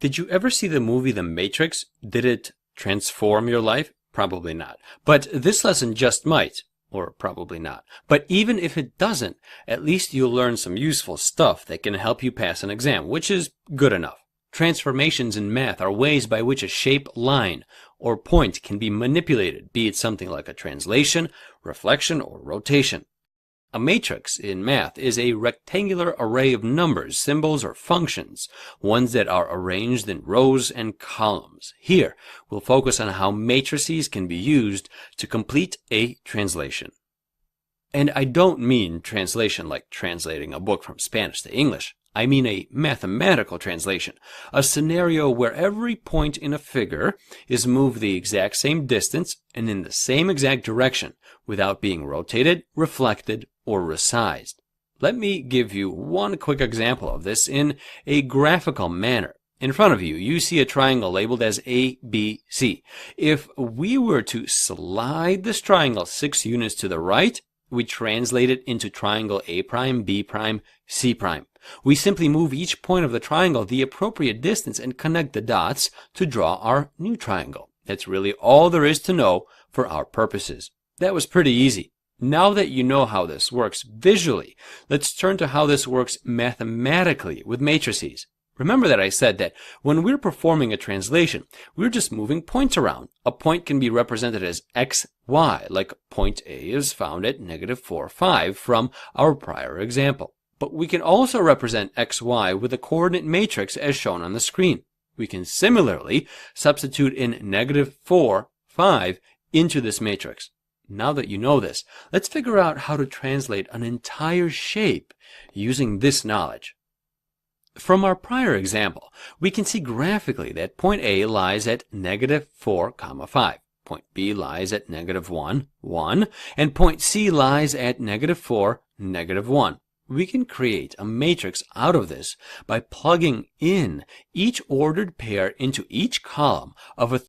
Did you ever see the movie The Matrix? Did it transform your life? Probably not. But this lesson just might, or probably not. But even if it doesn't, at least you'll learn some useful stuff that can help you pass an exam, which is good enough. Transformations in math are ways by which a shape, line, or point can be manipulated, be it something like a translation, reflection, or rotation. A matrix in math is a rectangular array of numbers, symbols, or functions, ones that are arranged in rows and columns. Here, we'll focus on how matrices can be used to complete a translation. And I don't mean translation like translating a book from Spanish to English. I mean a mathematical translation, a scenario where every point in a figure is moved the exact same distance and in the same exact direction without being rotated, reflected, or resized. Let me give you one quick example of this in a graphical manner. In front of you, you see a triangle labeled as ABC. If we were to slide this triangle 6 units to the right, we translate it into triangle A prime, B prime, C prime. We simply move each point of the triangle the appropriate distance and connect the dots to draw our new triangle. That's really all there is to know for our purposes. That was pretty easy. Now that you know how this works visually, let's turn to how this works mathematically with matrices. Remember that I said that when we're performing a translation, we're just moving points around. A point can be represented as x, y, like point A is found at -4, 5 from our prior example. But we can also represent x, y with a coordinate matrix as shown on the screen. We can similarly substitute in -4, 5 into this matrix. Now that you know this, let's figure out how to translate an entire shape using this knowledge. From our prior example, we can see graphically that point A lies at -4, 5. Point B lies at -1, 1, and point C lies at -4, -1. We can create a matrix out of this by plugging in each ordered pair into each column of a